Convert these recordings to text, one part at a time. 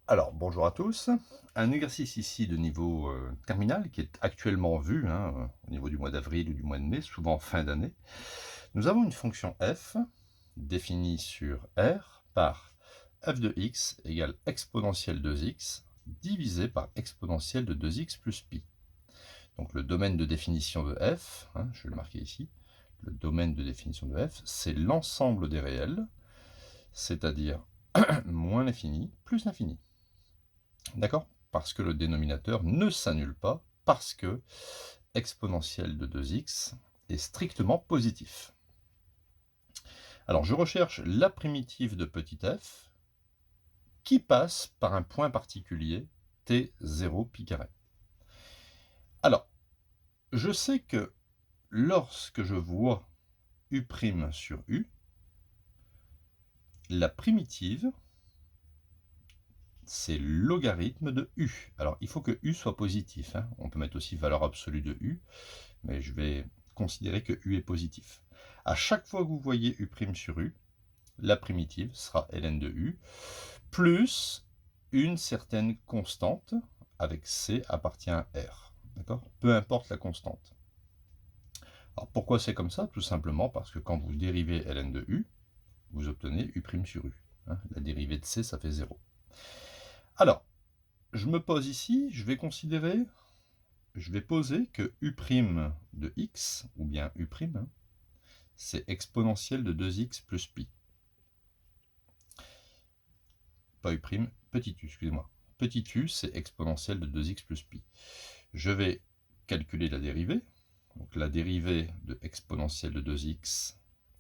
Alors, bonjour à tous. Un exercice ici de niveau terminal qui est actuellement vu au niveau du mois d'avril ou du mois de mai, souvent fin d'année. Nous avons une fonction f définie sur R par f de x égale exponentielle de x divisé par exponentielle de 2x plus pi. Donc le domaine de définition de f, je vais le marquer ici, le domaine de définition de f, c'est l'ensemble des réels, c'est-à-dire moins l'infini plus l'infini. D'accord? Parce que le dénominateur ne s'annule pas, parce que exponentielle de 2x est strictement positif. Alors, je recherche la primitive de petit f qui passe par un point particulier, t0 pi carré. Alors, je sais que lorsque je vois u' sur u, la primitive, c'est logarithme de u. Alors, il faut que u soit positif. On peut mettre aussi valeur absolue de u, mais je vais considérer que u est positif. À chaque fois que vous voyez u' sur u, la primitive sera ln de u, plus une certaine constante, avec c appartient à r. D'accord? Peu importe la constante. Alors pourquoi c'est comme ça? Tout simplement parce que quand vous dérivez ln de u, vous obtenez u' sur u. La dérivée de c, ça fait 0. Alors, je me pose ici, je vais poser que u' de x, ou bien u', c'est exponentielle de 2x plus pi. Pas u', petit u, excusez-moi. Petit u, c'est exponentielle de 2x plus pi. Je vais calculer la dérivée. Donc la dérivée de exponentielle de 2x,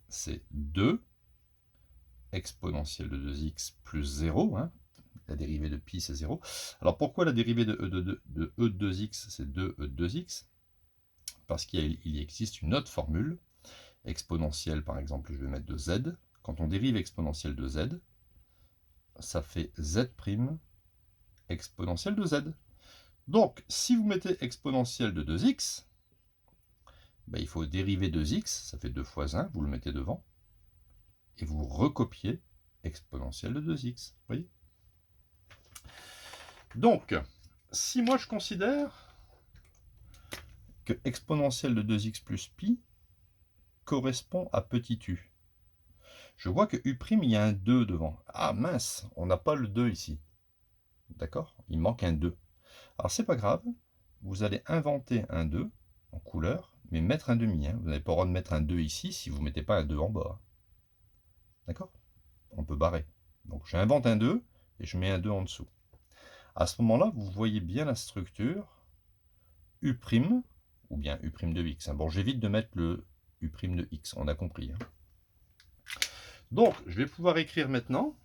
c'est 2 exponentielle de 2x plus 0. La dérivée de pi, c'est 0. Alors pourquoi la dérivée de e de 2x, c'est 2e de 2x? Parce qu'il existe une autre formule. Exponentielle, par exemple, je vais mettre de z. Quand on dérive exponentielle de z, ça fait z' exponentielle de z. Donc, si vous mettez exponentielle de 2x, il faut dériver 2x, ça fait 2 fois 1, vous le mettez devant, et vous recopiez exponentielle de 2x. Vous voyez? Donc, si moi je considère que exponentielle de 2x plus pi correspond à petit u, je vois que u', il y a un 2 devant. Ah mince, on n'a pas le 2 ici. D'accord? Il manque un 2. Alors c'est pas grave, vous allez inventer un 2 en couleur, mais mettre un demi. Vous n'avez pas le droit de mettre un 2 ici si vous ne mettez pas un 2 en bas. D'accord? On peut barrer. Donc j'invente un 2 et je mets un 2 en dessous. À ce moment-là, vous voyez bien la structure u', ou bien u' de x. Bon, j'évite de mettre le u' de x, on a compris. Donc, je vais pouvoir écrire maintenant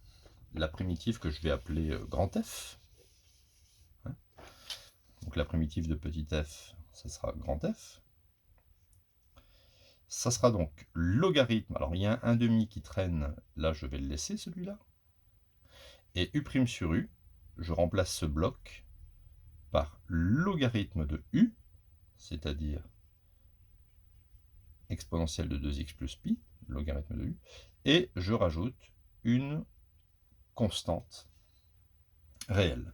la primitive que je vais appeler grand F. Donc la primitive de petit f, ça sera grand F. Ça sera donc logarithme. Alors il y a un 1/2 qui traîne, là je vais le laisser celui-là. Et u' sur u, je remplace ce bloc par logarithme de u, c'est-à-dire exponentielle de 2x plus pi, logarithme de u, et je rajoute une constante réelle.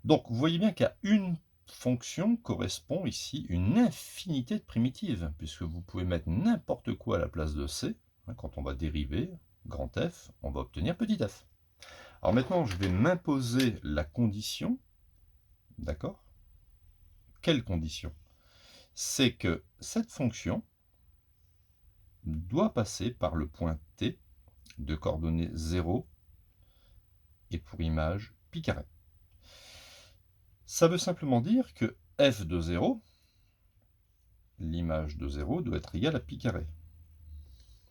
Donc vous voyez bien qu'à une fonction correspond ici une infinité de primitives, puisque vous pouvez mettre n'importe quoi à la place de c. Quand on va dériver grand F, on va obtenir petit f. Alors maintenant, je vais m'imposer la condition, d'accord? Quelle condition? C'est que cette fonction doit passer par le point T de coordonnées 0 et pour image pi carré. Ça veut simplement dire que f de 0, l'image de 0, doit être égale à pi carré.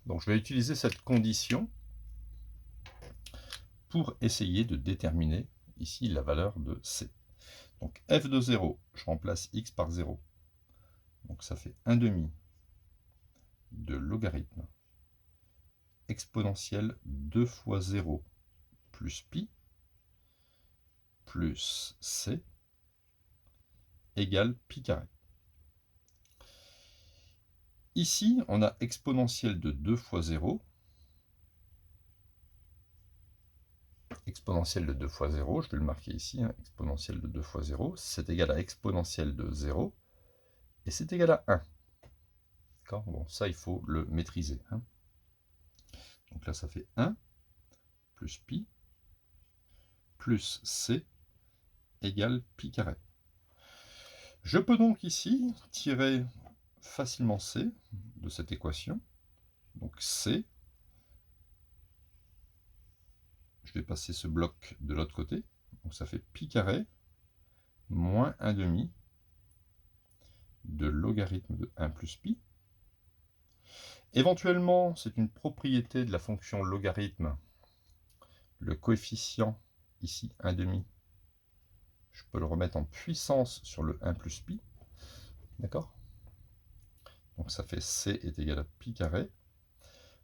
Donc je vais utiliser cette condition pour essayer de déterminer ici la valeur de c. Donc f de 0, je remplace x par 0. Donc ça fait 1/2 de logarithme exponentielle 2 fois 0 plus pi plus c égale pi carré. Ici, on a exponentielle de 2 fois 0, exponentielle de 2 fois 0, je vais le marquer ici, hein, exponentielle de 2 fois 0, c'est égal à exponentielle de 0, et c'est égal à 1. D'accord? Bon, ça, il faut le maîtriser. Hein. Donc là, ça fait 1 plus pi plus c égale pi carré. Je peux donc ici tirer facilement c de cette équation. Donc c, je vais passer ce bloc de l'autre côté. Donc ça fait pi carré moins 1 demi de logarithme de 1 plus pi. Éventuellement, c'est une propriété de la fonction logarithme. Le coefficient, ici, 1 demi, je peux le remettre en puissance sur le 1 plus pi. D'accord? Donc ça fait c est égal à pi carré,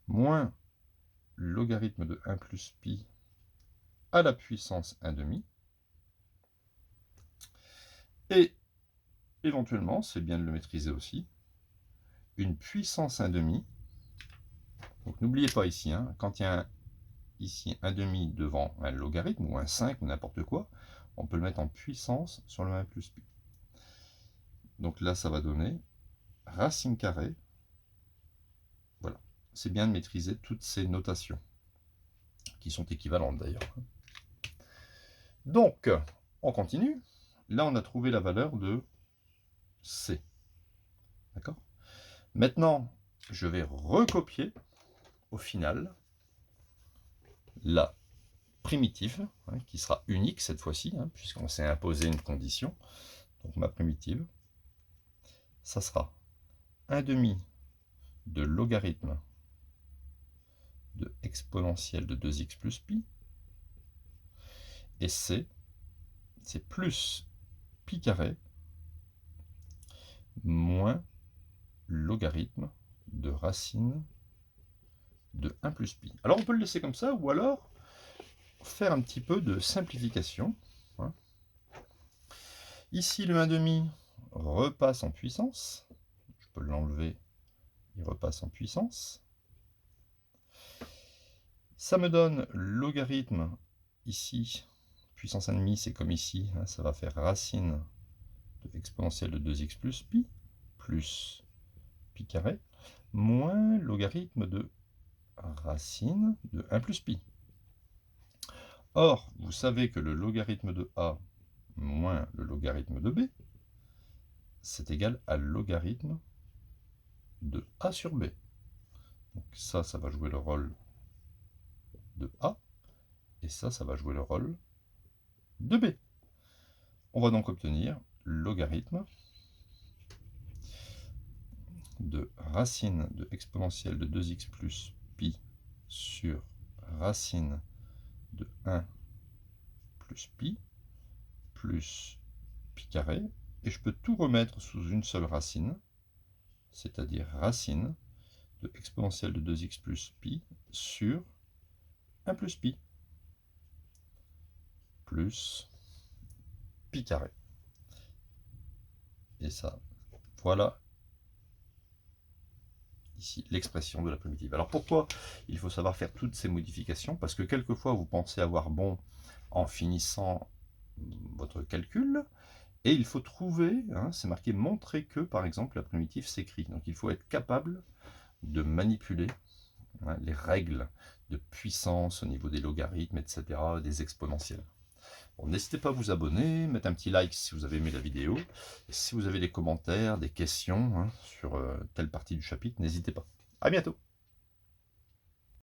moins logarithme de 1 plus pi à la puissance 1 demi. Et éventuellement, c'est bien de le maîtriser aussi, une puissance 1 demi. Donc n'oubliez pas ici, hein, quand il y a ici 1 demi devant un logarithme, ou un 5, ou n'importe quoi, on peut le mettre en puissance sur le 1 plus pi. Donc là, ça va donner racine carrée. Voilà, c'est bien de maîtriser toutes ces notations, qui sont équivalentes d'ailleurs. Donc, on continue. Là, on a trouvé la valeur de C. D'accord? Maintenant, je vais recopier au final la primitive, hein, qui sera unique cette fois-ci, hein, puisqu'on s'est imposé une condition. Donc ma primitive, ça sera 1 demi de logarithme de exponentielle de 2x plus pi, et c, c'est plus pi carré moins logarithme de racine de 1 plus pi. Alors on peut le laisser comme ça, ou alors faire un petit peu de simplification. Hein. Ici, le 1 demi repasse en puissance. Je peux l'enlever, il repasse en puissance. Ça me donne logarithme, ici, puissance 1 demi, c'est comme ici, hein, ça va faire racine de exponentielle de 2x plus pi carré, moins logarithme de racine de 1 plus pi. Or, vous savez que le logarithme de a moins le logarithme de b, c'est égal à logarithme de a sur b. Donc ça va jouer le rôle de a, et ça va jouer le rôle de b. On va donc obtenir logarithme de racine de exponentielle de 2x plus pi sur racine de 1 plus pi carré, et je peux tout remettre sous une seule racine, c'est-à-dire racine de exponentielle de 2x plus pi sur 1 plus pi carré. Et ça, voilà ici l'expression de la primitive. Alors pourquoi il faut savoir faire toutes ces modifications? Parce que quelquefois vous pensez avoir bon en finissant votre calcul, et il faut trouver, hein, c'est marqué montrer que par exemple la primitive s'écrit. Donc il faut être capable de manipuler, hein, les règles de puissance au niveau des logarithmes, etc., des exponentielles. Bon, n'hésitez pas à vous abonner, mettre un petit like si vous avez aimé la vidéo. Et si vous avez des commentaires, des questions, hein, sur telle partie du chapitre, n'hésitez pas. À bientôt.